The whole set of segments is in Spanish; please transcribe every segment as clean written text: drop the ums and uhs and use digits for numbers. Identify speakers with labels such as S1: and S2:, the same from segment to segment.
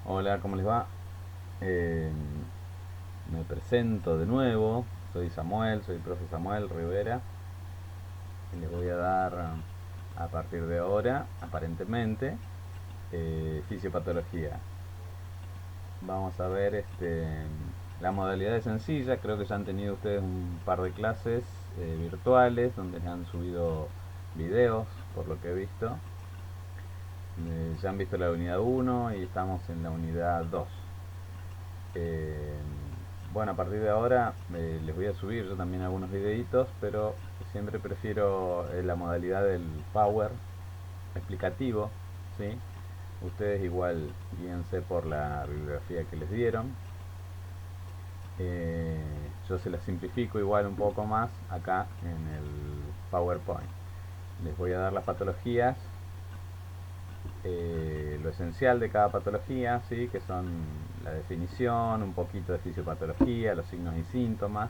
S1: Hola, ¿cómo les va? Eh, Me presento de nuevo. Soy Samuel, soy el profe Samuel Rivera. Y les voy a dar a partir de ahora, aparentemente, fisiopatología. Vamos a ver la modalidad es sencilla. Creo que ya han tenido ustedes un par de clases virtuales donde les han subido videos, por lo que he visto. Ya han visto la unidad uno y estamos en la unidad 2. Eh, bueno, a partir de ahora les voy a subir yo también algunos videitos, pero siempre prefiero la modalidad del Power explicativo, ¿sí? Ustedes igual guíense por la bibliografía que les dieron. Eh, yo se las simplifico igual un poco más acá en el PowerPoint. Les voy a dar las patologías, lo esencial de cada patología, ¿sí? Que son la definición, un poquito de fisiopatología, los signos y síntomas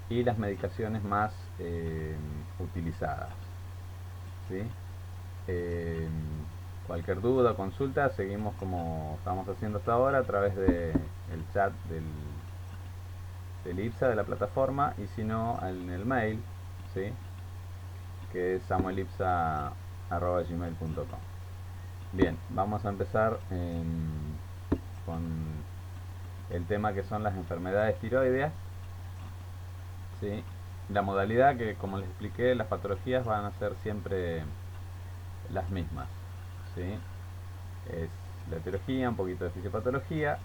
S1: y las medicaciones más utilizadas, ¿sí? Eh, Cualquier duda o consulta seguimos como estamos haciendo hasta ahora a través del chat del IPSA de la plataforma y si no en el mail, ¿sí? Que es samuelipsa@gmail.com. Bien, vamos a empezar con el tema que son las enfermedades tiroideas, ¿sí? La modalidad que, como les expliqué, las patologías van a ser siempre las mismas, ¿sí? Es la etiología, un poquito de fisiopatología,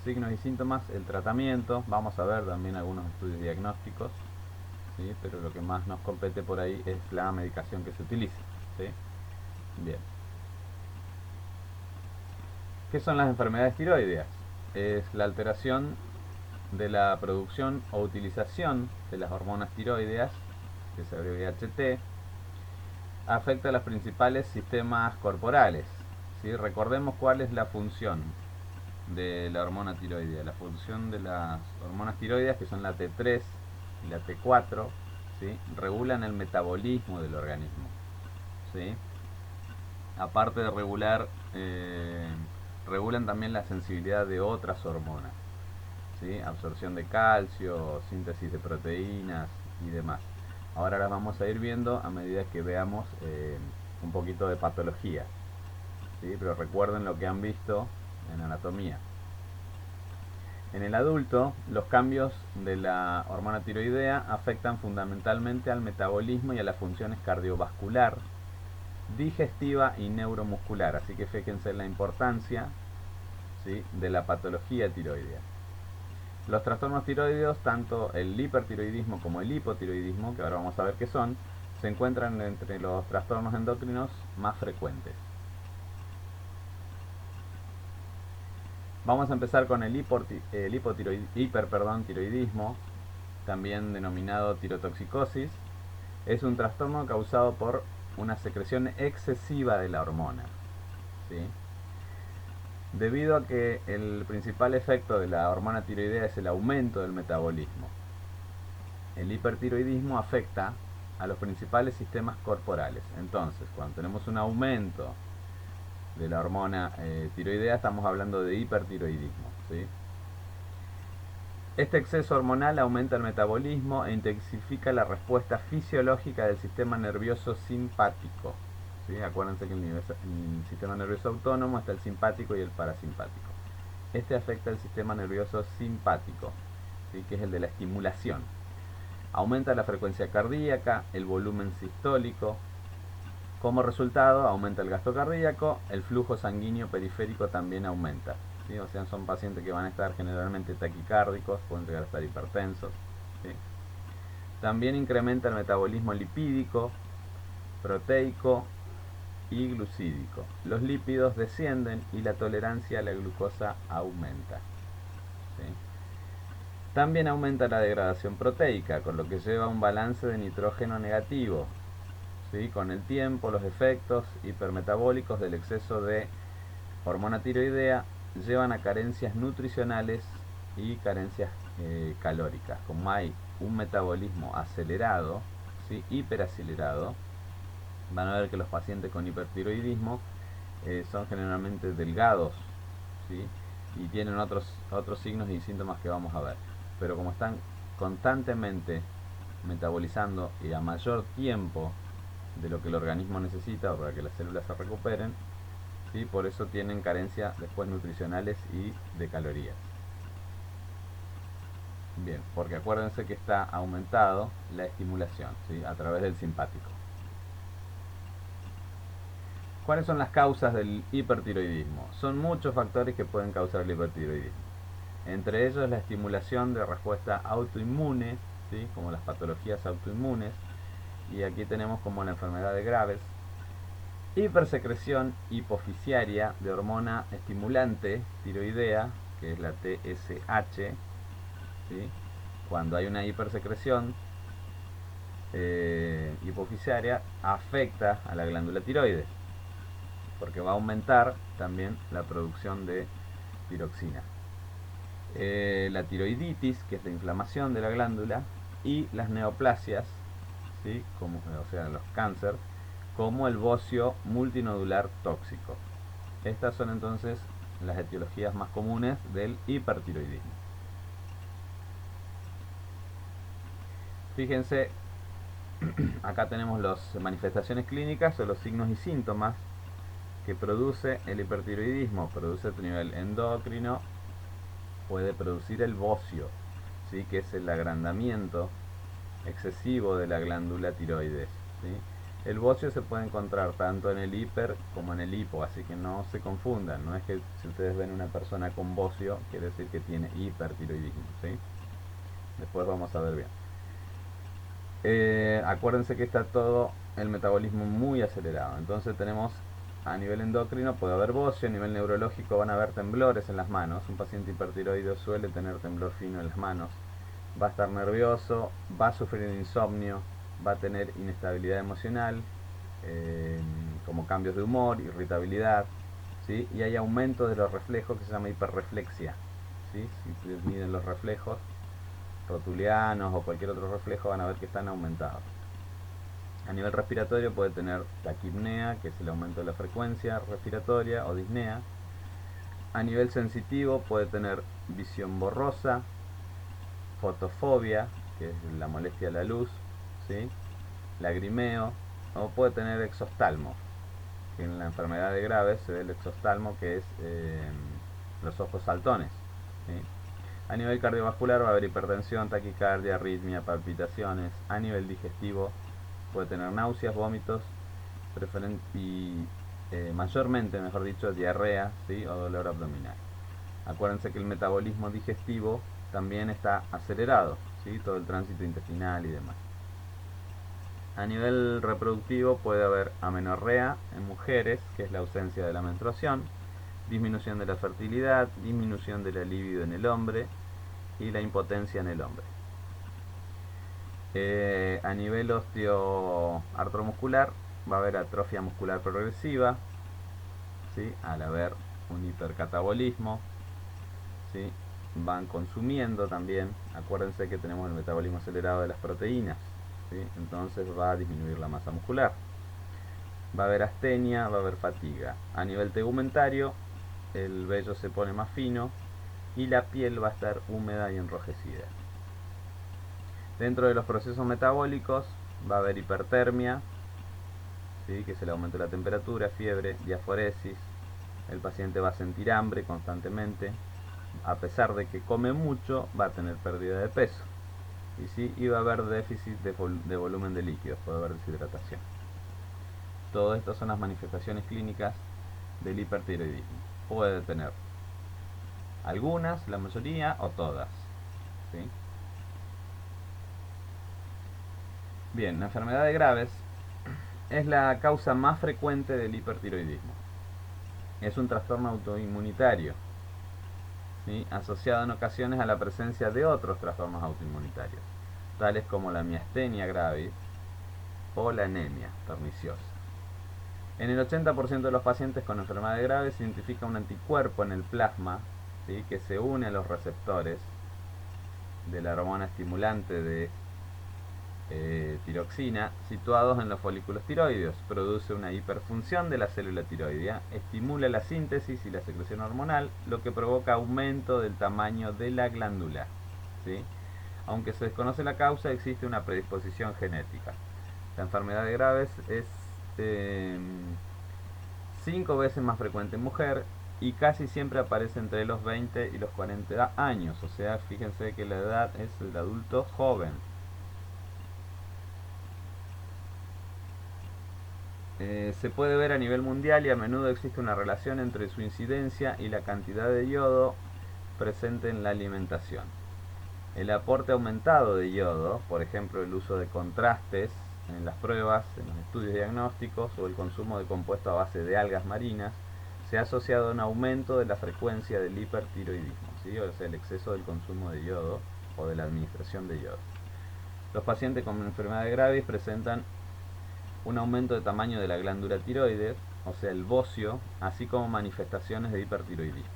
S1: signos y síntomas, el tratamiento, vamos a ver también algunos estudios diagnósticos, ¿sí? Pero lo que más nos compete por ahí es la medicación que se utiliza, ¿sí? Bien. ¿Qué son las enfermedades tiroideas? Es la alteración de la producción o utilización de las hormonas tiroideas, que se abrevia HT, afecta a los principales sistemas corporales, ¿sí? Recordemos cuál es la función de la hormona tiroidea. La función de las hormonas tiroideas, que son la T3 y la T4, ¿sí? Regulan el metabolismo del organismo, ¿sí? Aparte de regular, regulan también la sensibilidad de otras hormonas, ¿sí? Absorción de calcio, síntesis de proteínas y demás. Ahora las vamos a ir viendo a medida que veamos un poquito de patología, ¿sí? Pero recuerden lo que han visto en anatomía. En el adulto, los cambios de la hormona tiroidea afectan fundamentalmente al metabolismo y a las funciones cardiovascular, digestiva y neuromuscular. Así que fíjense en la importancia, ¿sí? De la patología tiroidea. Los trastornos tiroideos, tanto el hipertiroidismo como el hipotiroidismo, que ahora vamos a ver qué son, se encuentran entre los trastornos endocrinos más frecuentes. Vamos a empezar con el hipertiroidismo, también denominado tirotoxicosis. Es un trastorno causado por una secreción excesiva de la hormona, ¿sí? Debido a que el principal efecto de la hormona tiroidea es el aumento del metabolismo. El hipertiroidismo afecta a los principales sistemas corporales. Entonces, cuando tenemos un aumento de la hormona tiroidea, estamos hablando de hipertiroidismo, ¿sí? Este exceso hormonal aumenta el metabolismo e intensifica la respuesta fisiológica del sistema nervioso simpático, ¿sí? Acuérdense que en el sistema nervioso autónomo está el simpático y el parasimpático. Este afecta el sistema nervioso simpático, ¿sí? Que es el de la estimulación. Aumenta la frecuencia cardíaca, el volumen sistólico. Como resultado, aumenta el gasto cardíaco, el flujo sanguíneo periférico también aumenta, ¿sí? O sea, son pacientes que van a estar generalmente taquicárdicos, pueden llegar a estar hipertensos, ¿sí? También incrementa el metabolismo lipídico, proteico y glucídico. Los lípidos descienden y la tolerancia a la glucosa aumenta, ¿sí? También aumenta la degradación proteica, con lo que lleva a un balance de nitrógeno negativo, ¿sí? Con el tiempo, los efectos hipermetabólicos del exceso de hormona tiroidea llevan a carencias nutricionales y carencias calóricas. Como hay un metabolismo acelerado, ¿sí? Hiperacelerado, van a ver que los pacientes con hipertiroidismo son generalmente delgados, ¿sí? Y tienen otros signos y síntomas que vamos a ver. Pero como están constantemente metabolizando y a mayor tiempo de lo que el organismo necesita para que las células se recuperen, ¿sí? Por eso tienen carencia después nutricionales y de calorías. Bien, porque acuérdense que está aumentado la estimulación, ¿sí? A través del simpático. ¿Cuáles son las causas del hipertiroidismo? Son muchos factores que pueden causar el hipertiroidismo. Entre ellos la estimulación de respuesta autoinmune, ¿sí? Como las patologías autoinmunes, y aquí tenemos como la enfermedad de Graves, hipersecreción hipofisiaria de hormona estimulante tiroidea, que es la TSH, ¿sí? Cuando hay una hipersecreción hipofisiaria, afecta a la glándula tiroides, porque va a aumentar también la producción de tiroxina. La tiroiditis, que es la inflamación de la glándula, y las neoplasias, ¿sí? Como, o sea, los cánceres, como el bocio multinodular tóxico. Estas son entonces las etiologías más comunes del hipertiroidismo. Fíjense, acá tenemos las manifestaciones clínicas o los signos y síntomas que produce el hipertiroidismo. Produce a nivel endocrino, puede producir el bocio, ¿sí? Que es el agrandamiento excesivo de la glándula tiroides, ¿sí? El bocio se puede encontrar tanto en el hiper como en el hipo, así que no se confundan. No es que si ustedes ven una persona con bocio, quiere decir que tiene hipertiroidismo, ¿sí? Después vamos a ver bien. Acuérdense que está todo el metabolismo muy acelerado. Entonces tenemos a nivel endocrino, puede haber bocio, a nivel neurológico van a haber temblores en las manos. Un paciente hipertiroideo suele tener temblor fino en las manos. Va a estar nervioso, va a sufrir insomnio, va a tener inestabilidad emocional, como cambios de humor, irritabilidad, ¿sí? Y hay aumento de los reflejos que se llama hiperreflexia, ¿sí? Si ustedes miden los reflejos rotulianos o cualquier otro reflejo, van a ver que están aumentados. A nivel respiratorio puede tener taquipnea, que es el aumento de la frecuencia respiratoria, o disnea. A nivel sensitivo puede tener visión borrosa, fotofobia, que es la molestia a la luz, ¿sí? Lagrimeo, o puede tener exoftalmo, que en la enfermedad de Graves se ve el exoftalmo, que es los ojos saltones, ¿sí? A nivel cardiovascular va a haber hipertensión, taquicardia, arritmia, palpitaciones. A nivel digestivo puede tener náuseas, vómitos y mayormente, mejor dicho, diarrea, ¿sí? O dolor abdominal. Acuérdense que el metabolismo digestivo también está acelerado, ¿sí? Todo el tránsito intestinal y demás. A nivel reproductivo puede haber amenorrea en mujeres, que es la ausencia de la menstruación, disminución de la fertilidad, disminución de la libido en el hombre y la impotencia en el hombre. A nivel osteoartromuscular va a haber atrofia muscular progresiva, ¿sí? Al haber un hipercatabolismo, ¿sí? Van consumiendo también, acuérdense que tenemos el metabolismo acelerado de las proteínas, ¿sí? Entonces va a disminuir la masa muscular. Va a haber astenia, va a haber fatiga. A nivel tegumentario, el vello se pone más fino y la piel va a estar húmeda y enrojecida. Dentro de los procesos metabólicos va a haber hipertermia, ¿sí? Que es el aumento de la temperatura, fiebre, diaforesis. El paciente va a sentir hambre constantemente. A pesar de que come mucho, va a tener pérdida de peso. Y sí, y va a haber déficit de volumen de líquidos, puede haber deshidratación. Todo esto son las manifestaciones clínicas del hipertiroidismo. Puede tener algunas, la mayoría o todas, ¿sí? Bien, la enfermedad de Graves es la causa más frecuente del hipertiroidismo. Es un trastorno autoinmunitario, ¿sí? Asociado en ocasiones a la presencia de otros trastornos autoinmunitarios, tales como la miastenia gravis o la anemia perniciosa. En el 80% de los pacientes con enfermedad de Graves se identifica un anticuerpo en el plasma, ¿sí? Que se une a los receptores de la hormona estimulante de tiroxina situados en los folículos tiroideos. Produce una hiperfunción de la célula tiroidea, estimula la síntesis y la secreción hormonal, lo que provoca aumento del tamaño de la glándula, ¿sí? Aunque se desconoce la causa, existe una predisposición genética. La enfermedad de Graves es 5 veces más frecuente en mujer y casi siempre aparece entre los 20 y los 40 años. O sea, fíjense que la edad es el adulto joven. Se puede ver a nivel mundial y a menudo existe una relación entre su incidencia y la cantidad de yodo presente en la alimentación. El aporte aumentado de yodo, por ejemplo el uso de contrastes en las pruebas, en los estudios diagnósticos o el consumo de compuestos a base de algas marinas, se ha asociado a un aumento de la frecuencia del hipertiroidismo, ¿sí? O sea, el exceso del consumo de yodo o de la administración de yodo. Los pacientes con enfermedad de Graves presentan un aumento de tamaño de la glándula tiroides, o sea, el bocio, así como manifestaciones de hipertiroidismo,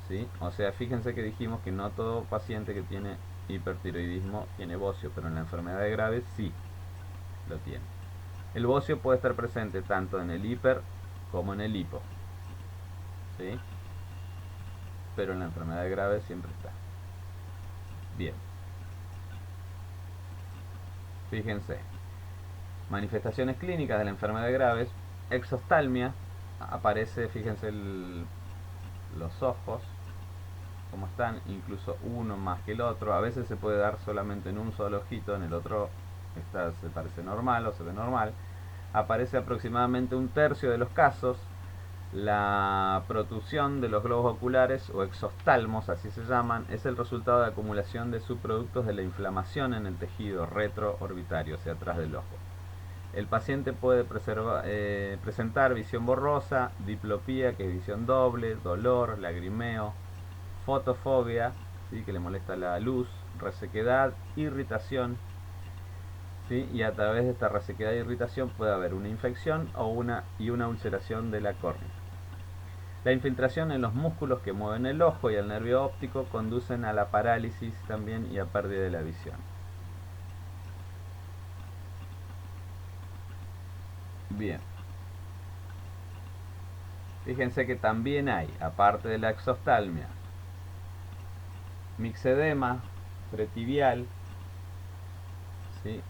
S1: ¿sí? O sea, fíjense que dijimos que no todo paciente que tiene hipertiroidismo tiene bocio, pero en la enfermedad de Graves sí lo tiene. El bocio puede estar presente tanto en el hiper como en el hipo, ¿sí? Pero en la enfermedad de Graves siempre está. Bien, fíjense. Manifestaciones clínicas de la enfermedad de Graves. Exoftalmia. Aparece, fíjense los ojos, como están, incluso uno más que el otro. A veces se puede dar solamente en un solo ojito, en el otro se parece normal o se ve normal. Aparece aproximadamente un tercio de los casos. La protrusión de los globos oculares o exoftalmos, así se llaman, es el resultado de acumulación de subproductos de la inflamación en el tejido retroorbitario, o sea, atrás del ojo. El paciente puede presentar visión borrosa, diplopía, que es visión doble, dolor, lagrimeo, fotofobia, ¿sí? Que le molesta la luz, resequedad, irritación, ¿sí? Y a través de esta resequedad e irritación puede haber una infección o una ulceración de la córnea. La infiltración en los músculos que mueven el ojo y el nervio óptico conducen a la parálisis también y a pérdida de la visión. Bien. Fíjense que también hay, aparte de la exoftalmia, mixedema pretibial, ¿sí?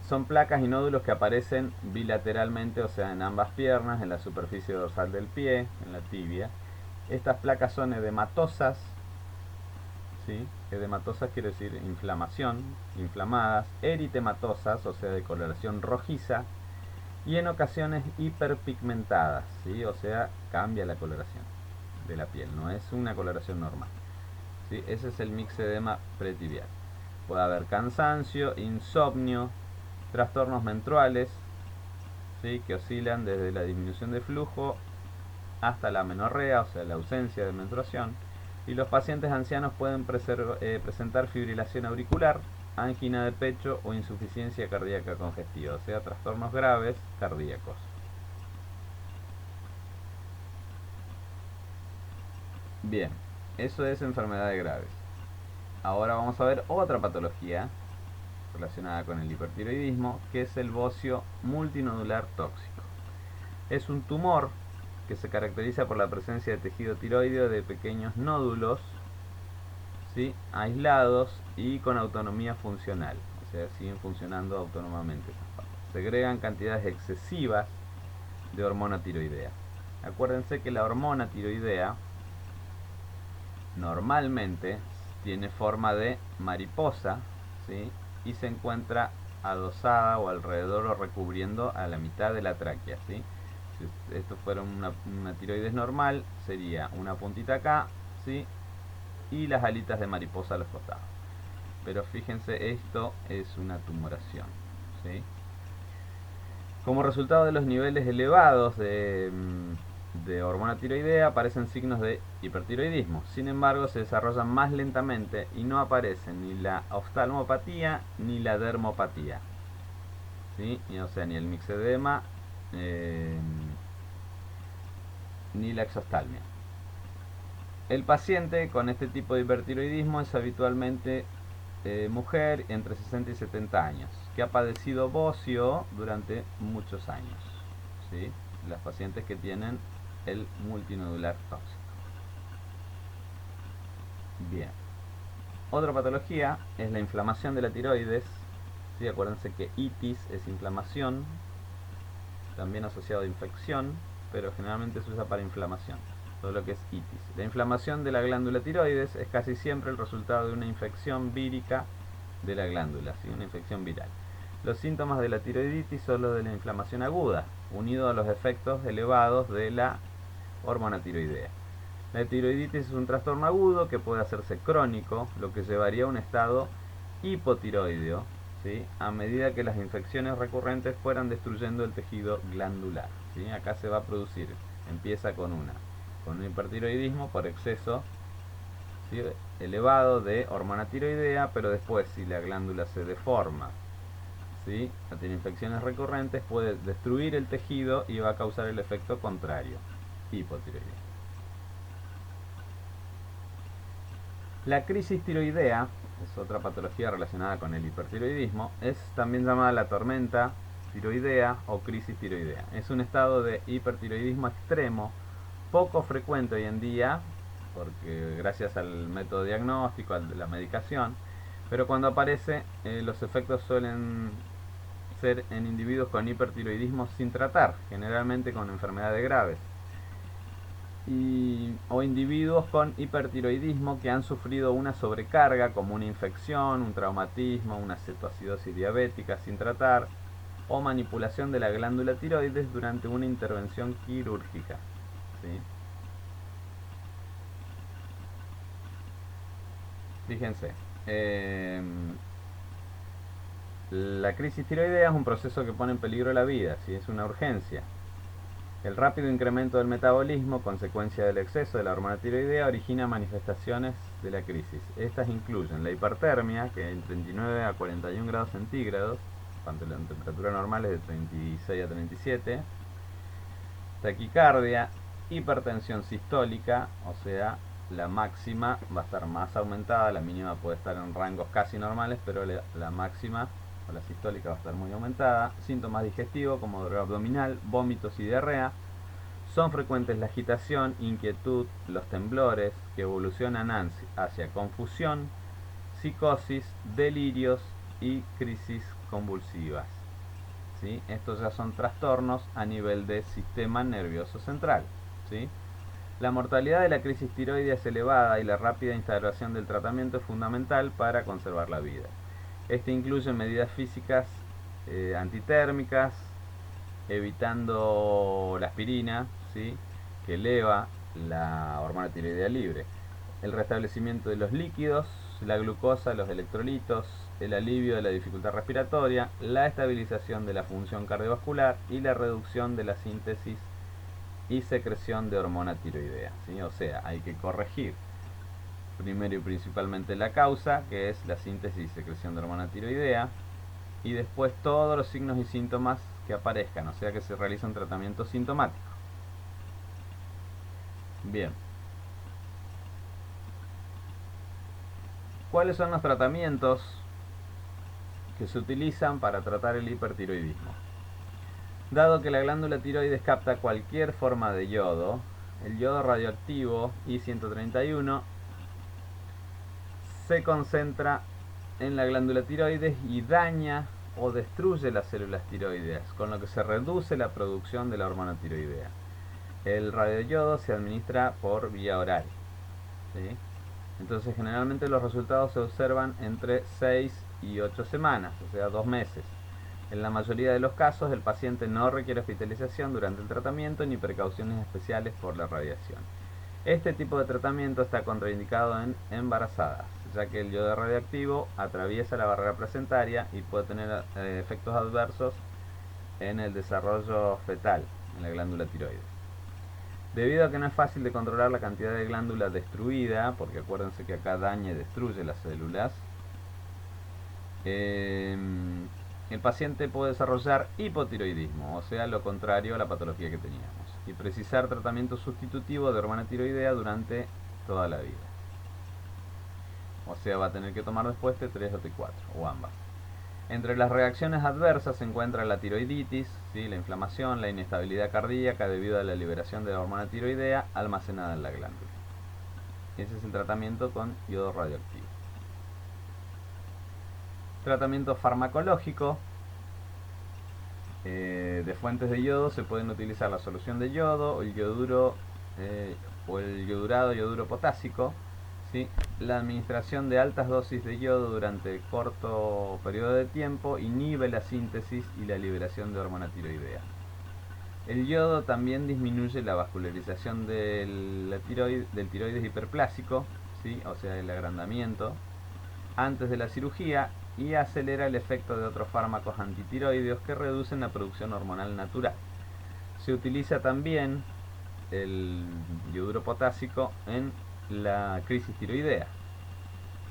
S1: Son placas y nódulos que aparecen bilateralmente, o sea, en ambas piernas, en la superficie dorsal del pie, en la tibia. Estas placas son edematosas, ¿sí? Edematosas quiere decir inflamación, inflamadas, eritematosas, o sea, de coloración rojiza, y en ocasiones hiperpigmentadas, ¿sí? O sea, cambia la coloración de la piel, no es una coloración normal, ¿sí? Ese es el mixedema pretibial. Puede haber cansancio, insomnio, trastornos menstruales, ¿sí? Que oscilan desde la disminución de flujo hasta la amenorrea, o sea, la ausencia de menstruación. Y los pacientes ancianos pueden presentar fibrilación auricular, angina de pecho o insuficiencia cardíaca congestiva, o sea, trastornos graves cardíacos. Bien, eso es enfermedades graves. Ahora vamos a ver otra patología relacionada con el hipertiroidismo, que es el bocio multinodular tóxico. Es un tumor que se caracteriza por la presencia de tejido tiroideo de pequeños nódulos, ¿sí? Aislados y con autonomía funcional, o sea, siguen funcionando autónomamente. Segregan cantidades excesivas de hormona tiroidea. Acuérdense que la hormona tiroidea normalmente tiene forma de mariposa, ¿sí? Y se encuentra adosada o alrededor o recubriendo a la mitad de la tráquea, ¿sí? Si esto fuera una tiroides normal, sería una puntita acá, ¿sí? Y las alitas de mariposa a los costados. Pero fíjense, esto es una tumoración, ¿sí? Como resultado de los niveles elevados de hormona tiroidea aparecen signos de hipertiroidismo. Sin embargo, se desarrollan más lentamente y no aparecen ni la oftalmopatía ni la dermopatía, ¿sí? O sea, ni el mixedema ni la exoftalmia. El paciente con este tipo de hipertiroidismo es habitualmente mujer entre 60 y 70 años, que ha padecido bocio durante muchos años. ¿Sí? Las pacientes que tienen el multinodular tóxico. Bien. Otra patología es la inflamación de la tiroides. ¿Sí? Acuérdense que itis es inflamación, también asociado a infección, pero generalmente se usa para inflamación, todo lo que es itis. La inflamación de la glándula tiroides es casi siempre el resultado de una infección vírica de la glándula, ¿sí? Una infección viral. Los síntomas de la tiroiditis son los de la inflamación aguda, unido a los efectos elevados de la hormona tiroidea. La tiroiditis es un trastorno agudo que puede hacerse crónico, lo que llevaría a un estado hipotiroideo, ¿sí? A medida que las infecciones recurrentes fueran destruyendo el tejido glandular, ¿sí? Acá se va a producir, empieza con un hipertiroidismo por exceso, ¿sí? Elevado de hormona tiroidea, pero después si la glándula se deforma, ¿sí? Tiene infecciones recurrentes, puede destruir el tejido y va a causar el efecto contrario, hipotiroidismo. La crisis tiroidea, es otra patología relacionada con el hipertiroidismo, es también llamada la tormenta tiroidea o crisis tiroidea. Es un estado de hipertiroidismo extremo, poco frecuente hoy en día, porque gracias al método diagnóstico, a la medicación, pero cuando aparece los efectos suelen ser en individuos con hipertiroidismo sin tratar, generalmente con enfermedades graves. O individuos con hipertiroidismo que han sufrido una sobrecarga como una infección, un traumatismo, una cetoacidosis diabética sin tratar o manipulación de la glándula tiroides durante una intervención quirúrgica. ¿Sí? Fíjense, la crisis tiroidea es un proceso que pone en peligro la vida, ¿sí? Es una urgencia. El rápido incremento del metabolismo, consecuencia del exceso de la hormona tiroidea, origina manifestaciones de la crisis. Estas incluyen la hipertermia, que en 39 a 41 grados centígrados, cuando la temperatura normal es de 36 a 37, taquicardia, hipertensión sistólica, o sea, la máxima va a estar más aumentada, la mínima puede estar en rangos casi normales, pero la máxima o la sistólica va a estar muy aumentada. Síntomas digestivos como dolor abdominal, vómitos y diarrea. Son frecuentes la agitación, inquietud, los temblores que evolucionan hacia confusión, psicosis, delirios y crisis convulsivas. ¿Sí? Estos ya son trastornos a nivel del sistema nervioso central. ¿Sí? La mortalidad de la crisis tiroidea es elevada y la rápida instauración del tratamiento es fundamental para conservar la vida. Este incluye medidas físicas antitérmicas, evitando la aspirina, ¿sí? Que eleva la hormona tiroidea libre, el restablecimiento de los líquidos, la glucosa, los electrolitos, el alivio de la dificultad respiratoria, la estabilización de la función cardiovascular y la reducción de la síntesis y secreción de hormona tiroidea, ¿sí? O sea, hay que corregir primero y principalmente la causa, que es la síntesis y secreción de hormona tiroidea, y después todos los signos y síntomas que aparezcan, o sea que se realiza un tratamiento sintomático. Bien. ¿Cuáles son los tratamientos que se utilizan para tratar el hipertiroidismo? Dado que la glándula tiroides capta cualquier forma de yodo, el yodo radioactivo I-131 se concentra en la glándula tiroides y daña o destruye las células tiroideas, con lo que se reduce la producción de la hormona tiroidea. El radioyodo se administra por vía oral, ¿sí? Entonces generalmente los resultados se observan entre 6 y 8 semanas, o sea 2 meses. En la mayoría de los casos el paciente no requiere hospitalización durante el tratamiento ni precauciones especiales por la radiación. Este tipo de tratamiento está contraindicado en embarazadas, ya que el yodo radioactivo atraviesa la barrera placentaria y puede tener efectos adversos en el desarrollo fetal, en la glándula tiroides. Debido a que no es fácil de controlar la cantidad de glándula destruida, porque acuérdense que acá daña y destruye las células, el paciente puede desarrollar hipotiroidismo, o sea, lo contrario a la patología que teníamos, y precisar tratamiento sustitutivo de hormona tiroidea durante toda la vida. O sea, va a tener que tomar después T3 o T4, o ambas. Entre las reacciones adversas se encuentra la tiroiditis, ¿sí? La inflamación, la inestabilidad cardíaca debido a la liberación de la hormona tiroidea almacenada en la glándula. Ese es el tratamiento con yodo radioactivo. Tratamiento farmacológico. De fuentes de yodo se pueden utilizar la solución de yodo o el yoduro o el yodurado yoduro potásico, ¿sí? La administración de altas dosis de yodo durante corto periodo de tiempo inhibe la síntesis y la liberación de hormona tiroidea. El yodo también disminuye la vascularización del tiroides hiperplásico, ¿sí? O sea, el agrandamiento, antes de la cirugía, y acelera el efecto de otros fármacos antitiroideos que reducen la producción hormonal natural. Se utiliza también el yoduro potásico en la crisis tiroidea.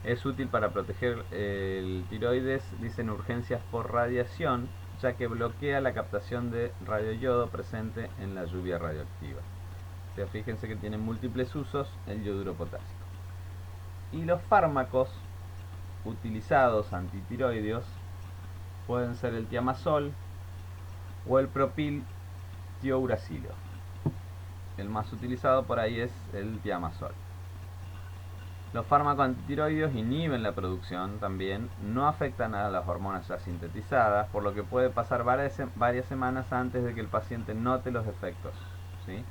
S1: Es útil para proteger el tiroides, dicen, urgencias por radiación, ya que bloquea la captación de radioyodo presente en la lluvia radioactiva. O sea, fíjense que tiene múltiples usos el yoduro potásico. Y los fármacos utilizados antitiroideos pueden ser el tiamazol o el propiltiouracilo. El más utilizado por ahí es el tiamazol. Los fármacos antitiroideos inhiben la producción también, no afectan a las hormonas ya sintetizadas, por lo que puede pasar varias semanas antes de que el paciente note los efectos, ¿sí?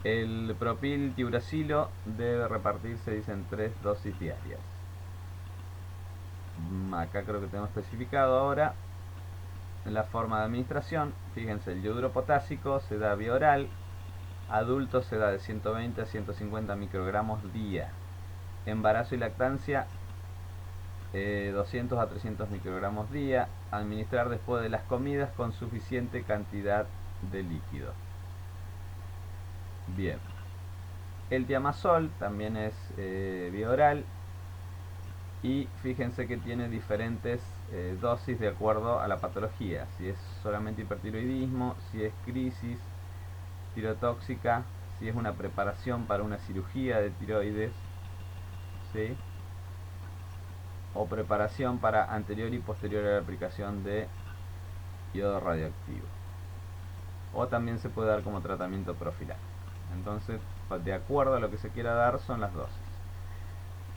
S1: El propiltiuracilo debe repartirse, dicen, 3 dosis diarias. Acá creo que tengo especificado ahora la forma de administración. Fíjense, el yoduro potásico se da vía oral, adultos se da de 120 a 150 microgramos día. Embarazo y lactancia 200 a 300 microgramos día, administrar después de las comidas con suficiente cantidad de líquido. Bien, el tiamazol también es vía oral y fíjense que tiene diferentes dosis de acuerdo a la patología, si es solamente hipertiroidismo, si es crisis tirotóxica, si es una preparación para una cirugía de tiroides, ¿sí? O preparación para anterior y posterior a la aplicación de yodo radioactivo. O también se puede dar como tratamiento profiláctico. Entonces, de acuerdo a lo que se quiera dar, son las dosis.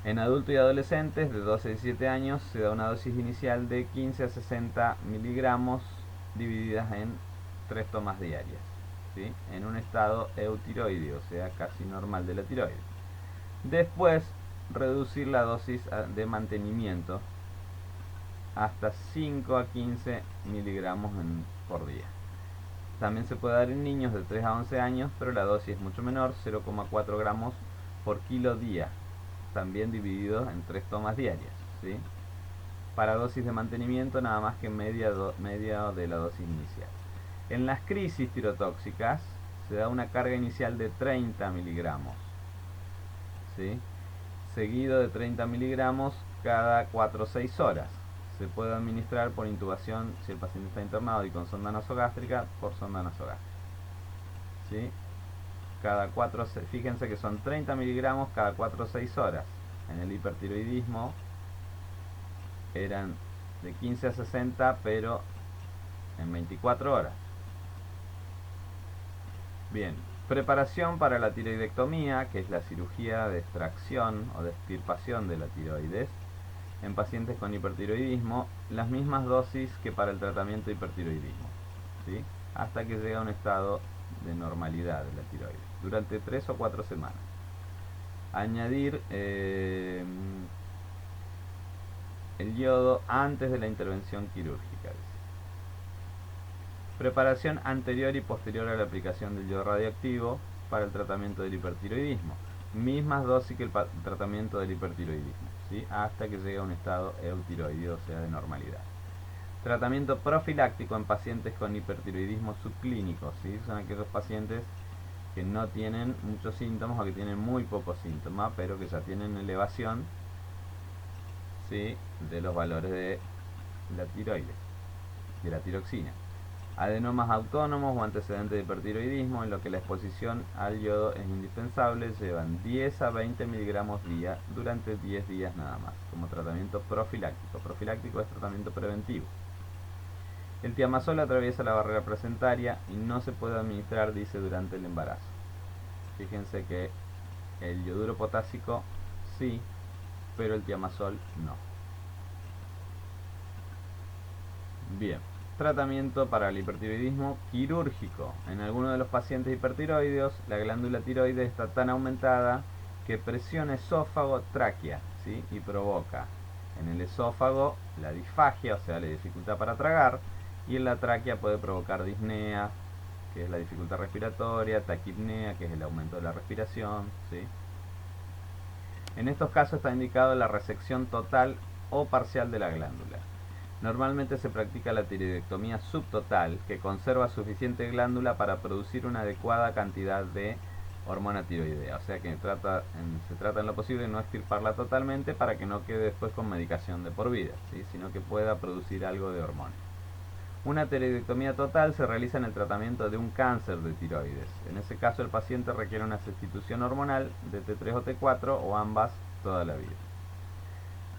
S1: En adultos y adolescentes de 12 a 17 años se da una dosis inicial de 15 a 60 miligramos divididas en 3 tomas diarias, ¿sí? En un estado eutiroideo, o sea, casi normal de la tiroides. Después, reducir la dosis de mantenimiento hasta 5 a 15 miligramos por día. También se puede dar en niños de 3 a 11 años, pero la dosis es mucho menor, 0,4 gramos por kilo día, también dividido en 3 tomas diarias, ¿sí? Para dosis de mantenimiento nada más que media de la dosis inicial. En las crisis tirotóxicas se da una carga inicial de 30 miligramos, ¿sí? Seguido de 30 miligramos cada 4 o 6 horas. Se puede administrar por intubación si el paciente está internado y con sonda nasogástrica, por sonda nasogástrica, ¿sí? Fíjense que son 30 miligramos cada 4 o 6 horas. En el hipertiroidismo eran de 15 a 60, pero en 24 horas. Bien, preparación para la tiroidectomía, que es la cirugía de extracción o de extirpación de la tiroides en pacientes con hipertiroidismo, las mismas dosis que para el tratamiento de hipertiroidismo, ¿sí? Hasta que llega a un estado de normalidad de la tiroides, durante 3 o 4 semanas. Añadir el yodo antes de la intervención quirúrgica. Preparación anterior y posterior a la aplicación del yodo radioactivo para el tratamiento del hipertiroidismo. Mismas dosis que el tratamiento del hipertiroidismo, ¿sí? Hasta que llegue a un estado eutiroideo, o sea, de normalidad. Tratamiento profiláctico en pacientes con hipertiroidismo subclínico, ¿sí? Son aquellos pacientes que no tienen muchos síntomas o que tienen muy pocos síntomas, pero que ya tienen elevación, ¿sí?, de los valores de la tiroides, de la tiroxina. Adenomas autónomos o antecedentes de hipertiroidismo, en lo que la exposición al yodo es indispensable, llevan 10 a 20 miligramos día durante 10 días nada más, como tratamiento profiláctico. Profiláctico es tratamiento preventivo. El tiamazol atraviesa la barrera placentaria y no se puede administrar, dice, durante el embarazo. Fíjense que el yoduro potásico sí, pero el tiamazol no. Bien. Tratamiento para el hipertiroidismo quirúrgico. En algunos de los pacientes hipertiroideos, la glándula tiroides está tan aumentada que presiona esófago-tráquea, ¿sí? Y provoca en el esófago la disfagia, o sea, la dificultad para tragar, y en la tráquea puede provocar disnea, que es la dificultad respiratoria, taquipnea, que es el aumento de la respiración, ¿sí? En estos casos está indicado la resección total o parcial de la glándula. Normalmente se practica la tiroidectomía subtotal, que conserva suficiente glándula para producir una adecuada cantidad de hormona tiroidea. O sea que se trata en lo posible de no extirparla totalmente para que no quede después con medicación de por vida, ¿sí? Sino que pueda producir algo de hormona. Una tiroidectomía total se realiza en el tratamiento de un cáncer de tiroides. En ese caso el paciente requiere una sustitución hormonal de T3 o T4 o ambas toda la vida.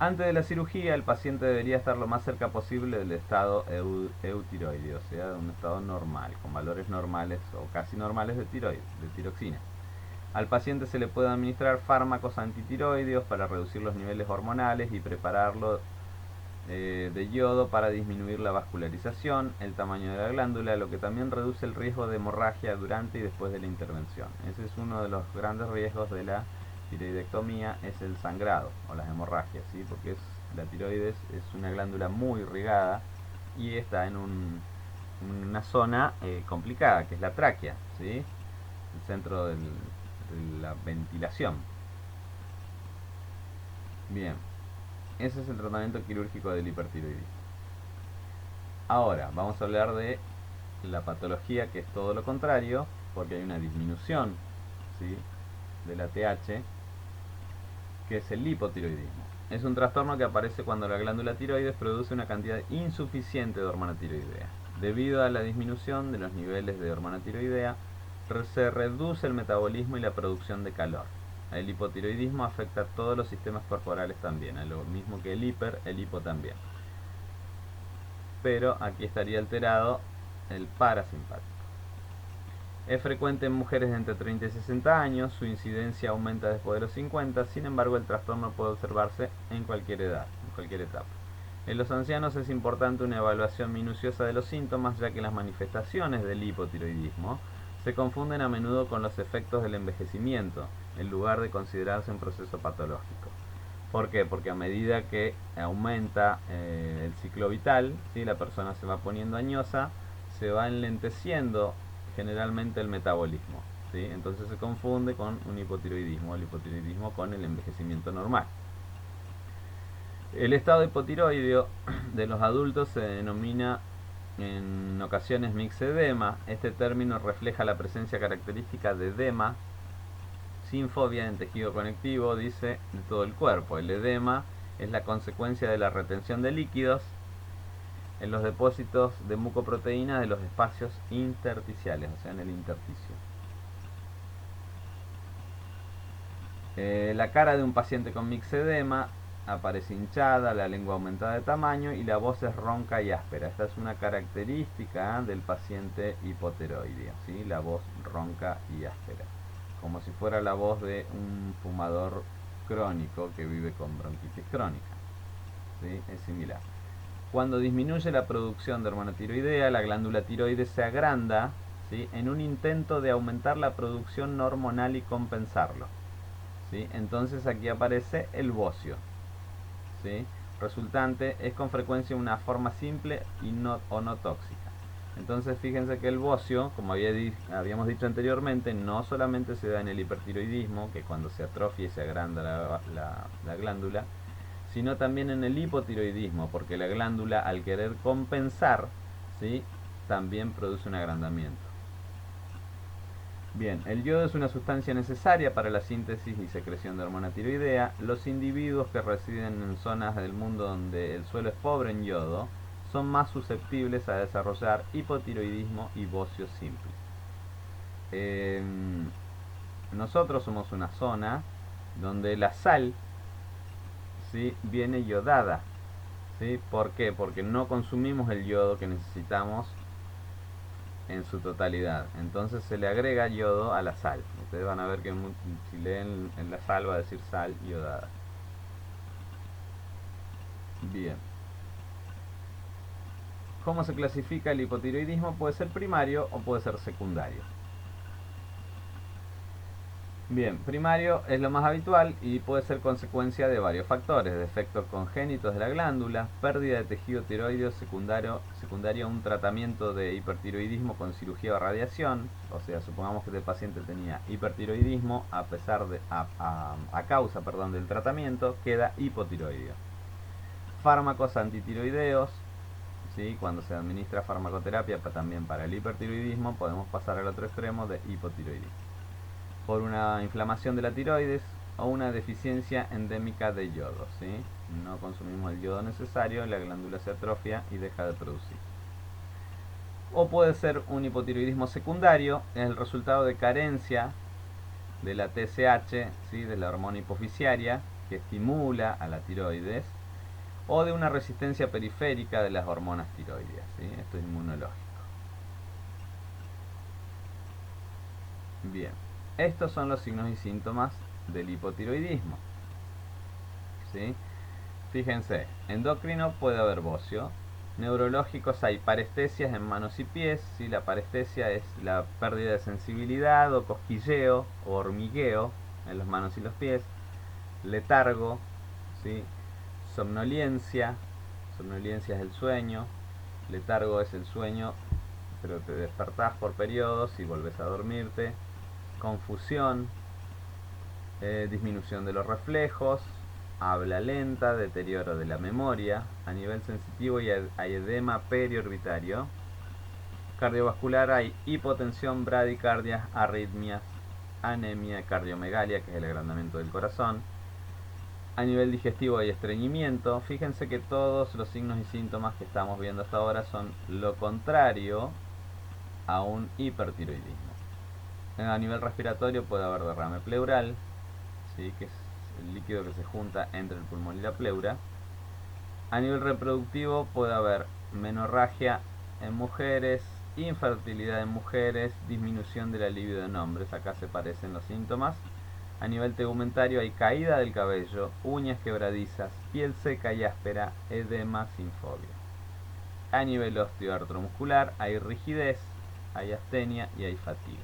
S1: Antes de la cirugía, el paciente debería estar lo más cerca posible del estado eutiroideo, o sea, de un estado normal, con valores normales o casi normales de tiroxina. Al paciente se le puede administrar fármacos antitiroideos para reducir los niveles hormonales y prepararlo de yodo para disminuir la vascularización, el tamaño de la glándula, lo que también reduce el riesgo de hemorragia durante y después de la intervención. Ese es uno de los grandes riesgos de la tiroidectomía, es el sangrado o las hemorragias, ¿sí? Porque la tiroides es una glándula muy irrigada y está en una zona complicada, que es la tráquea, ¿sí? El centro de la ventilación. Bien, ese es el tratamiento quirúrgico del hipertiroidismo. Ahora, vamos a hablar de la patología, que es todo lo contrario, porque hay una disminución, ¿sí?, de la TH, que es el hipotiroidismo. Es un trastorno que aparece cuando la glándula tiroides produce una cantidad insuficiente de hormona tiroidea. Debido a la disminución de los niveles de hormona tiroidea, se reduce el metabolismo y la producción de calor. El hipotiroidismo afecta a todos los sistemas corporales también, a lo mismo que el hipo también. Pero aquí estaría alterado el parasimpático. Es frecuente en mujeres de entre 30 y 60 años, su incidencia aumenta después de los 50, sin embargo el trastorno puede observarse en cualquier edad, en cualquier etapa. En los ancianos es importante una evaluación minuciosa de los síntomas, ya que las manifestaciones del hipotiroidismo se confunden a menudo con los efectos del envejecimiento, en lugar de considerarse un proceso patológico. ¿Por qué? Porque a medida que aumenta el ciclo vital, ¿sí?, la persona se va poniendo añosa, se va enlenteciendo generalmente el metabolismo, ¿sí? Entonces se confunde con un hipotiroidismo, el hipotiroidismo con el envejecimiento normal. El estado hipotiroideo de los adultos se denomina en ocasiones mixedema. Este término refleja la presencia característica de edema sin fobia en tejido conectivo, dice, de todo el cuerpo. El edema es la consecuencia de la retención de líquidos en los depósitos de mucoproteína de los espacios intersticiales, o sea, en el intersticio. La cara de un paciente con mixedema aparece hinchada, la lengua aumentada de tamaño y la voz es ronca y áspera. Esta es una característica del paciente hipotiroideo, ¿sí? La voz ronca y áspera, como si fuera la voz de un fumador crónico que vive con bronquitis crónica, ¿sí? Es similar. Cuando disminuye la producción de hormona tiroidea, la glándula tiroides se agranda, ¿sí?, en un intento de aumentar la producción hormonal y compensarlo, ¿sí? Entonces aquí aparece el bocio, ¿sí? Resultante es con frecuencia una forma simple y no tóxica. Entonces fíjense que el bocio, como habíamos dicho anteriormente, no solamente se da en el hipertiroidismo, que cuando se atrofia y se agranda la glándula, sino también en el hipotiroidismo, porque la glándula, al querer compensar, ¿sí?, también produce un agrandamiento. Bien, el yodo es una sustancia necesaria para la síntesis y secreción de hormona tiroidea. Los individuos que residen en zonas del mundo donde el suelo es pobre en yodo son más susceptibles a desarrollar hipotiroidismo y bocio simple. Nosotros somos una zona donde la sal, ¿sí?, viene yodada, ¿sí? ¿Por qué? Porque no consumimos el yodo que necesitamos en su totalidad. Entonces se le agrega yodo a la sal. Ustedes van a ver que si leen en la sal va a decir sal yodada. Bien. ¿Cómo se clasifica el hipotiroidismo? Puede ser primario o puede ser secundario. Bien, primario es lo más habitual y puede ser consecuencia de varios factores: defectos congénitos de la glándula, pérdida de tejido tiroideo secundario a un tratamiento de hipertiroidismo con cirugía o radiación. O sea, supongamos que el paciente tenía hipertiroidismo, a causa del tratamiento queda hipotiroideo. Fármacos antitiroideos, ¿sí? Cuando se administra farmacoterapia también para el hipertiroidismo, podemos pasar al otro extremo de hipotiroidismo por una inflamación de la tiroides o una deficiencia endémica de yodo, ¿sí? No consumimos el yodo necesario, la glándula se atrofia y deja de producir. O puede ser un hipotiroidismo secundario, es el resultado de carencia de la TSH, ¿sí?, de la hormona hipofisiaria que estimula a la tiroides, o de una resistencia periférica de las hormonas tiroideas, ¿sí? Esto es inmunológico. Bien, estos son los signos y síntomas del hipotiroidismo, ¿sí? Fíjense, endocrino puede haber bocio, neurológicos hay parestesias en manos y pies, ¿sí? La parestesia es la pérdida de sensibilidad o cosquilleo o hormigueo en las manos y los pies, letargo, ¿sí? Somnolencia es el sueño, letargo es el sueño, pero te despertás por periodos y volvés a dormirte, confusión, disminución de los reflejos, habla lenta, deterioro de la memoria, a nivel sensitivo hay edema periorbitario, cardiovascular hay hipotensión, bradicardia, arritmias, anemia, cardiomegalia, que es el agrandamiento del corazón. A nivel digestivo hay estreñimiento. Fíjense que todos los signos y síntomas que estamos viendo hasta ahora son lo contrario a un hipertiroidismo. A nivel respiratorio puede haber derrame pleural, ¿sí?, que es el líquido que se junta entre el pulmón y la pleura. A nivel reproductivo puede haber menorragia en mujeres, infertilidad en mujeres, disminución de la libido en hombres. Acá se parecen los síntomas. A nivel tegumentario hay caída del cabello, uñas quebradizas, piel seca y áspera, edema sin fobia. A nivel osteoartromuscular hay rigidez, hay astenia y hay fatiga.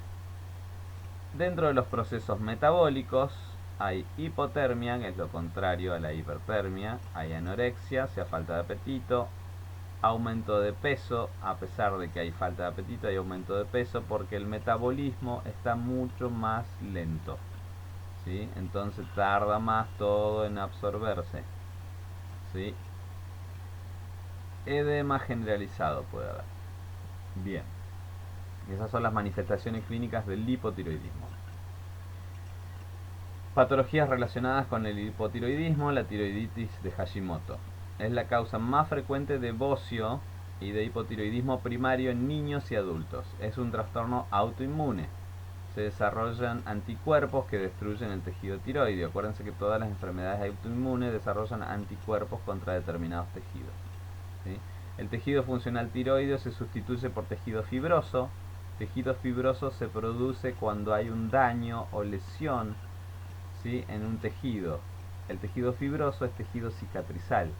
S1: Dentro de los procesos metabólicos hay hipotermia, que es lo contrario a la hipertermia, hay anorexia, o sea, falta de apetito, aumento de peso. A pesar de que hay falta de apetito, hay aumento de peso porque el metabolismo está mucho más lento, ¿sí? Entonces tarda más todo en absorberse, ¿sí? Edema generalizado puede haber. Bien, esas son las manifestaciones clínicas del hipotiroidismo. Patologías relacionadas con el hipotiroidismo: la tiroiditis de Hashimoto. Es la causa más frecuente de bocio y de hipotiroidismo primario en niños y adultos. Es un trastorno autoinmune. Se desarrollan anticuerpos que destruyen el tejido tiroideo. Acuérdense que todas las enfermedades autoinmunes desarrollan anticuerpos contra determinados tejidos, ¿sí? El tejido funcional tiroideo se sustituye por tejido fibroso. Tejido fibroso se produce cuando hay un daño o lesión, ¿sí?, en un tejido. El tejido fibroso es tejido cicatrizal.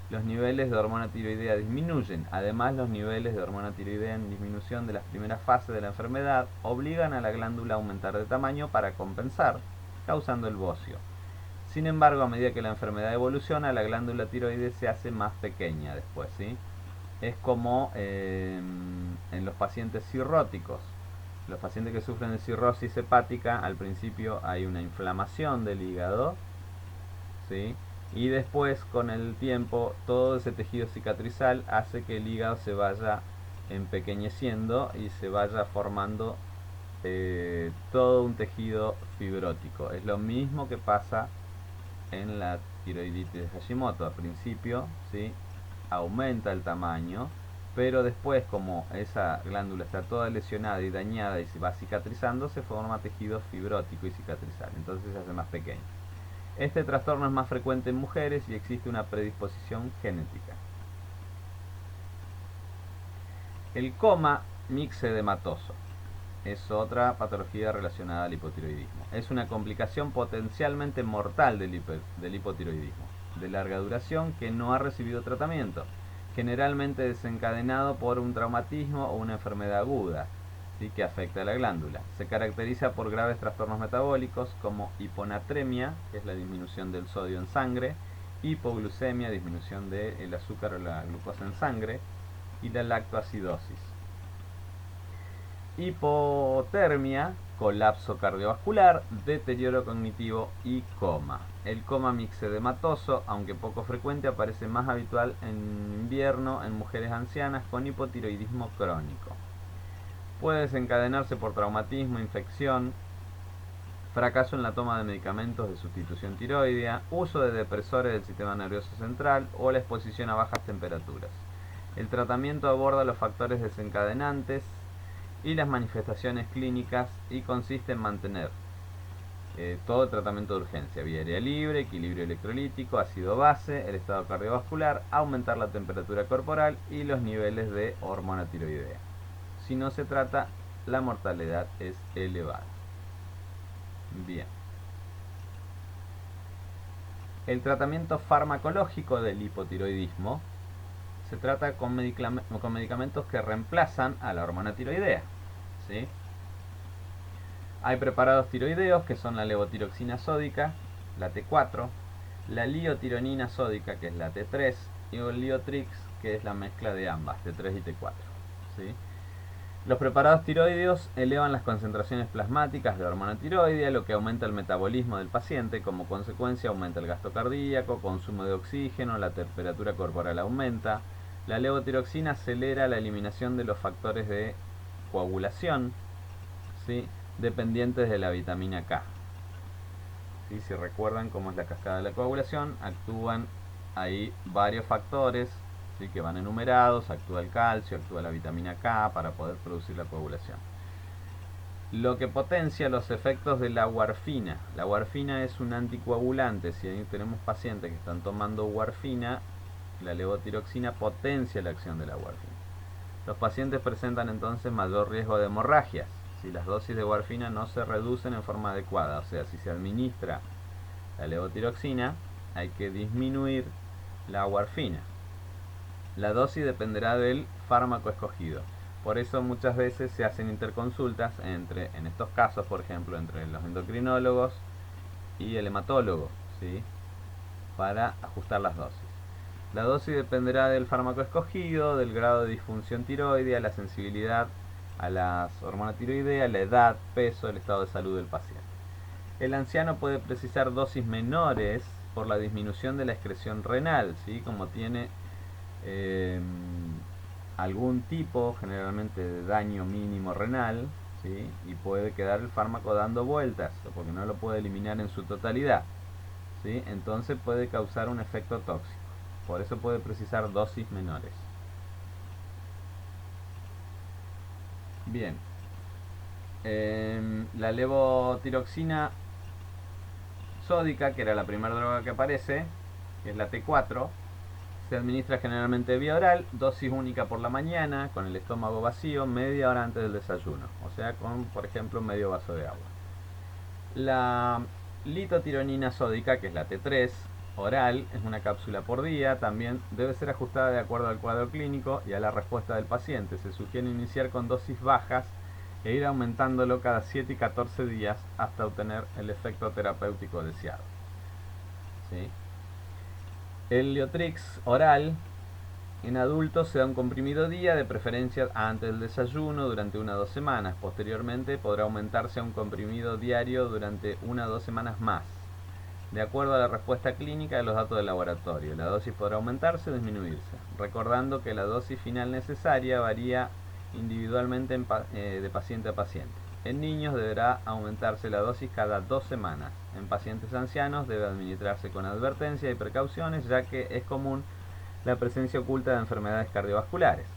S1: Los niveles de hormona tiroidea disminuyen. Además, los niveles de hormona tiroidea en disminución de las primeras fases de la enfermedad obligan a la glándula a aumentar de tamaño para compensar, causando el bocio. Sin embargo, a medida que la enfermedad evoluciona, la glándula tiroides se hace más pequeña después, ¿sí? Es como en los pacientes cirróticos. Los pacientes que sufren de cirrosis hepática, al principio hay una inflamación del hígado, ¿sí?, y después con el tiempo todo ese tejido cicatrizal hace que el hígado se vaya empequeñeciendo y se vaya formando todo un tejido fibrótico. Es lo mismo que pasa en la tiroiditis de Hashimoto. Al principio, ¿sí?, aumenta el tamaño, pero después, como esa glándula está toda lesionada y dañada y se va cicatrizando, se forma tejido fibrótico y cicatrizal, entonces se hace más pequeño. Este trastorno es más frecuente en mujeres y existe una predisposición genética. El coma mixedematoso es otra patología relacionada al hipotiroidismo. Es una complicación potencialmente mortal del hipotiroidismo, de larga duración, que no ha recibido tratamiento, generalmente desencadenado por un traumatismo o una enfermedad aguda, ¿sí?, que afecta a la glándula. Se caracteriza por graves trastornos metabólicos como hiponatremia, que es la disminución del sodio en sangre, hipoglucemia, disminución del azúcar o la glucosa en sangre, y la lactoacidosis. Hipotermia, colapso cardiovascular, deterioro cognitivo y coma. El coma mixedematoso, aunque poco frecuente, aparece más habitual en invierno en mujeres ancianas con hipotiroidismo crónico. Puede desencadenarse por traumatismo, infección, fracaso en la toma de medicamentos de sustitución tiroidea, uso de depresores del sistema nervioso central o la exposición a bajas temperaturas. El tratamiento aborda los factores desencadenantes y las manifestaciones clínicas y consiste en mantener todo el tratamiento de urgencia: vía aérea libre, equilibrio electrolítico, ácido base, el estado cardiovascular, aumentar la temperatura corporal y los niveles de hormona tiroidea. Si no se trata, la mortalidad es elevada. Bien. El tratamiento farmacológico del hipotiroidismo se trata con medicamentos que reemplazan a la hormona tiroidea, ¿sí? Hay preparados tiroideos que son la levotiroxina sódica, la T4, la liotironina sódica, que es la T3, y el Liotrix, que es la mezcla de ambas, T3 y T4, ¿sí? Los preparados tiroideos elevan las concentraciones plasmáticas de hormona tiroidea, lo que aumenta el metabolismo del paciente. Como consecuencia, aumenta el gasto cardíaco, consumo de oxígeno, la temperatura corporal aumenta. La levotiroxina acelera la eliminación de los factores de coagulación, ¿sí?, dependientes de la vitamina K. ¿Sí? Si recuerdan cómo es la cascada de la coagulación, actúan ahí varios factores, ¿sí?, que van enumerados. Actúa el calcio, actúa la vitamina K para poder producir la coagulación. Lo que potencia los efectos de la warfina. La warfina es un anticoagulante. Si ahí tenemos pacientes que están tomando warfina, la levotiroxina potencia la acción de la warfina. Los pacientes presentan entonces mayor riesgo de hemorragias si las dosis de warfina no se reducen en forma adecuada. O sea, si se administra la levotiroxina, hay que disminuir la warfina. La dosis dependerá del fármaco escogido. Por eso muchas veces se hacen interconsultas en estos casos, por ejemplo, entre los endocrinólogos y el hematólogo, ¿sí?, para ajustar las dosis. La dosis dependerá del fármaco escogido, del grado de disfunción tiroidea, la sensibilidad a las hormonas tiroideas, la edad, peso, el estado de salud del paciente. El anciano puede precisar dosis menores por la disminución de la excreción renal, ¿sí?, como tiene algún tipo, generalmente, de daño mínimo renal, ¿sí?, y puede quedar el fármaco dando vueltas, porque no lo puede eliminar en su totalidad, ¿sí?, entonces puede causar un efecto tóxico. Por eso puede precisar dosis menores. Bien. La levotiroxina sódica, que era la primera droga que aparece, que es la T4, se administra generalmente vía oral, dosis única por la mañana, con el estómago vacío, media hora antes del desayuno. O sea, con, por ejemplo, medio vaso de agua. La litotironina sódica, que es la T3, oral, es una cápsula por día. También debe ser ajustada de acuerdo al cuadro clínico y a la respuesta del paciente. Se sugiere iniciar con dosis bajas e ir aumentándolo cada 7 y 14 días hasta obtener el efecto terapéutico deseado, ¿sí? El Liotrix oral en adultos se da un comprimido día, de preferencia antes del desayuno, durante 1 o 2 semanas. Posteriormente podrá aumentarse a un comprimido diario durante 1 o 2 semanas más, de acuerdo a la respuesta clínica de los datos del laboratorio. La dosis podrá aumentarse o disminuirse, recordando que la dosis final necesaria varía individualmente de paciente a paciente. En niños deberá aumentarse la dosis cada 2 semanas. En pacientes ancianos debe administrarse con advertencia y precauciones, ya que es común la presencia oculta de enfermedades cardiovasculares.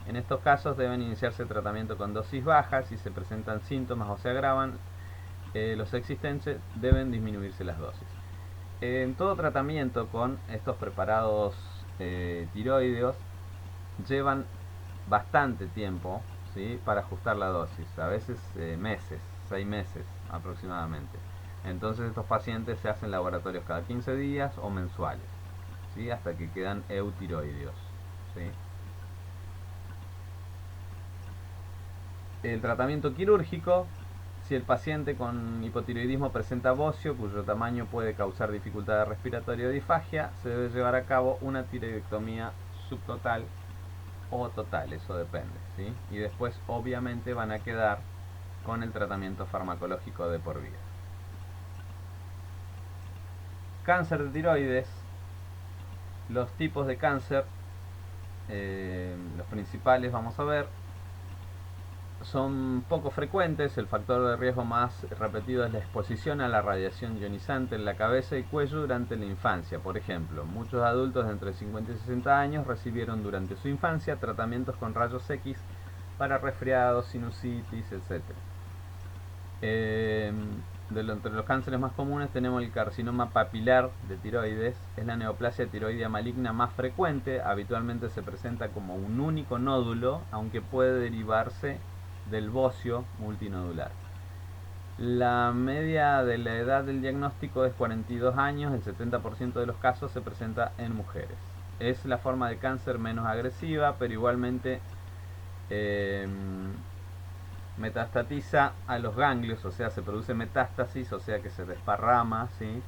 S1: En estos casos deben iniciarse tratamiento con dosis bajas. Si se presentan síntomas o se agravan los existentes, deben disminuirse las dosis. En todo tratamiento con estos preparados tiroideos llevan bastante tiempo, ¿sí?, para ajustar la dosis, a veces meses, 6 meses aproximadamente. Entonces estos pacientes se hacen laboratorios cada 15 días o mensuales, ¿sí?, hasta que quedan eutiroideos, ¿sí? El tratamiento quirúrgico: si el paciente con hipotiroidismo presenta bocio, cuyo tamaño puede causar dificultad respiratoria o disfagia, se debe llevar a cabo una tiroidectomía subtotal o total, eso depende, ¿sí? Y después obviamente van a quedar con el tratamiento farmacológico de por vida. Cáncer de tiroides. Los tipos de cáncer, los principales, vamos a ver, son poco frecuentes. El factor de riesgo más repetido es la exposición a la radiación ionizante en la cabeza y cuello durante la infancia. Por ejemplo, muchos adultos de entre 50 y 60 años recibieron durante su infancia tratamientos con rayos X para resfriados, sinusitis, etc. Entre los cánceres más comunes tenemos el carcinoma papilar de tiroides. Es la neoplasia tiroidea maligna más frecuente. Habitualmente se presenta como un único nódulo, aunque puede derivarse del bocio multinodular. La media de la edad del diagnóstico es 42 años. El 70% de los casos se presenta en mujeres. Es la forma de cáncer menos agresiva, pero igualmente metastatiza a los ganglios, o sea, se produce metástasis, o sea que se desparrama, ¿sí?,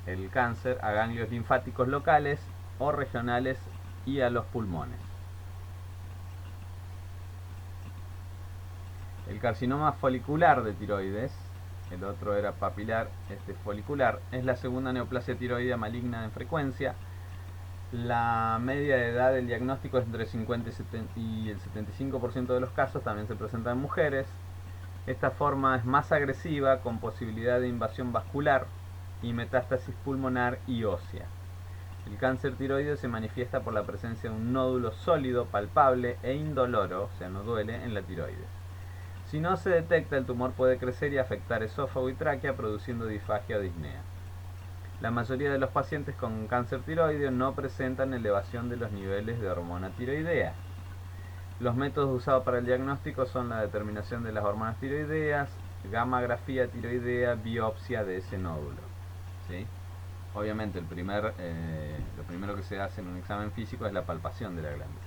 S1: el cáncer a ganglios linfáticos locales o regionales y a los pulmones. El carcinoma folicular de tiroides, el otro era papilar, este folicular, es la segunda neoplasia tiroidea maligna en frecuencia. La media de edad del diagnóstico es entre 50 y el 75% de los casos también se presenta en mujeres. Esta forma es más agresiva, con posibilidad de invasión vascular y metástasis pulmonar y ósea. El cáncer tiroideo se manifiesta por la presencia de un nódulo sólido, palpable e indoloro, o sea, no duele, en la tiroides. Si no se detecta, el tumor puede crecer y afectar esófago y tráquea, produciendo disfagia o disnea. La mayoría de los pacientes con cáncer tiroideo no presentan elevación de los niveles de hormona tiroidea. Los métodos usados para el diagnóstico son la determinación de las hormonas tiroideas, gammagrafía tiroidea, biopsia de ese nódulo, ¿sí? Obviamente lo primero que se hace en un examen físico es la palpación de la glándula.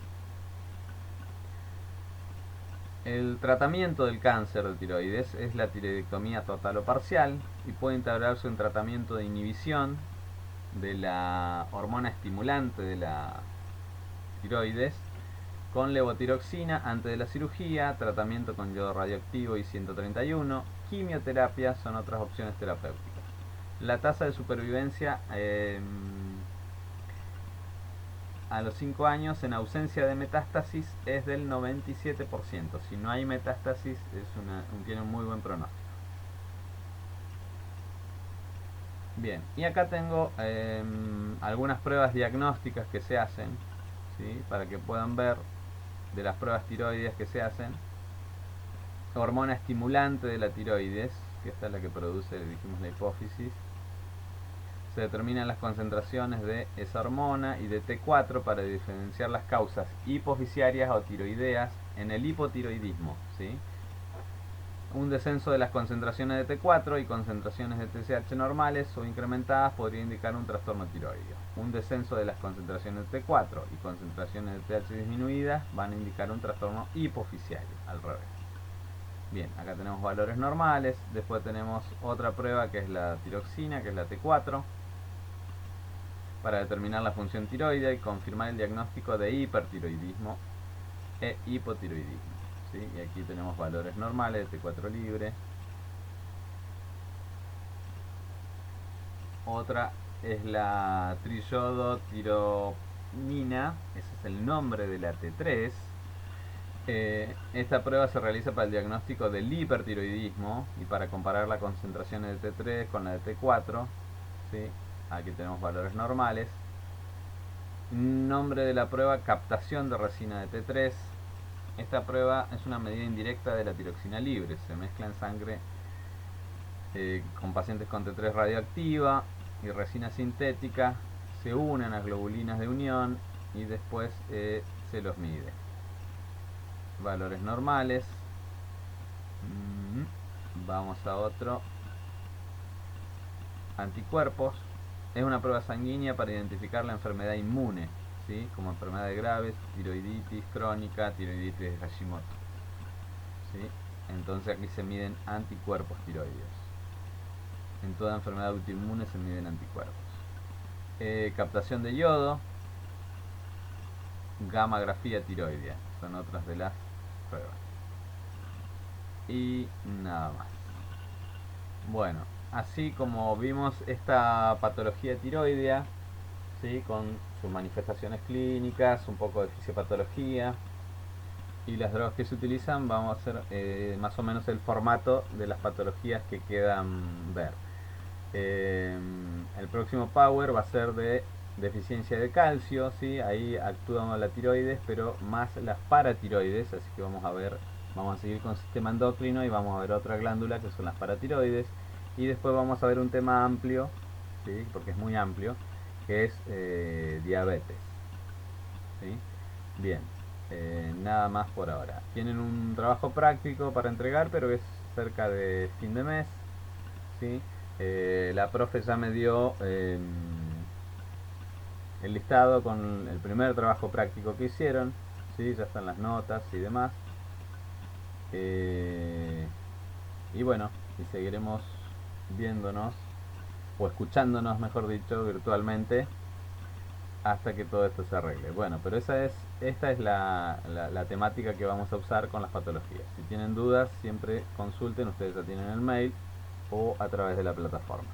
S1: El tratamiento del cáncer de tiroides es la tiroidectomía total o parcial y puede integrarse un tratamiento de inhibición de la hormona estimulante de la tiroides con levotiroxina antes de la cirugía, tratamiento con yodo radioactivo y 131, quimioterapia son otras opciones terapéuticas. La tasa de supervivencia a los 5 años en ausencia de metástasis es del 97%. Si no hay metástasis tiene un muy buen pronóstico. Bien, y acá tengo algunas pruebas diagnósticas que se hacen, ¿sí?, para que puedan ver de las pruebas tiroides que se hacen. Hormona estimulante de la tiroides, que esta es la que produce, dijimos, la hipófisis. Se determinan las concentraciones de esa hormona y de T4 para diferenciar las causas hipofisiarias o tiroideas en el hipotiroidismo, ¿sí? Un descenso de las concentraciones de T4 y concentraciones de TSH normales o incrementadas podría indicar un trastorno tiroideo. Un descenso de las concentraciones de T4 y concentraciones de TSH disminuidas van a indicar un trastorno hipofisiario, al revés. Bien, acá tenemos valores normales. Después tenemos otra prueba que es la tiroxina, que es la T4, para determinar la función tiroidea y confirmar el diagnóstico de hipertiroidismo e hipotiroidismo, ¿sí? Y aquí tenemos valores normales de T4 libre. Otra es la triyodotironina, ese es el nombre de la T3. Esta prueba se realiza para el diagnóstico del hipertiroidismo y para comparar las concentraciones de T3 con la de T4, ¿sí? Aquí tenemos valores normales. Nombre de la prueba: captación de resina de T3. Esta prueba es una medida indirecta de la tiroxina libre. Se mezcla en sangre con pacientes con T3 radioactiva y resina sintética, se unen a globulinas de unión y después se los mide. Valores normales. Vamos a otro. Anticuerpos. Es una prueba sanguínea para identificar la enfermedad inmune, ¿sí? Como enfermedades graves, tiroiditis crónica, tiroiditis de Hashimoto, ¿sí? Entonces aquí se miden anticuerpos tiroideos. En toda enfermedad autoinmune se miden anticuerpos. Captación de yodo, gammagrafía tiroidea, son otras de las pruebas. Y nada más. Bueno, así como vimos esta patología tiroidea, ¿sí? Con sus manifestaciones clínicas, un poco de fisiopatología y las drogas que se utilizan, vamos a hacer más o menos el formato de las patologías que quedan ver. El próximo Power va a ser de deficiencia de calcio, ¿sí? Ahí actúa la tiroides, pero más las paratiroides, así que vamos a seguir con el sistema endocrino y vamos a ver otra glándula que son las paratiroides, y después vamos a ver un tema amplio, ¿sí? Porque es muy amplio, que es diabetes, ¿sí? Bien, nada más por ahora. Tienen un trabajo práctico para entregar, pero es cerca de fin de mes, ¿sí? La profe ya me dio el listado con el primer trabajo práctico que hicieron, ¿sí? Ya están las notas y demás. Y bueno, y seguiremos viéndonos, o escuchándonos mejor dicho, virtualmente, hasta que todo esto se arregle. Bueno, pero esta es la temática que vamos a usar con las patologías. Si tienen dudas, siempre consulten, ustedes ya tienen el mail o a través de la plataforma.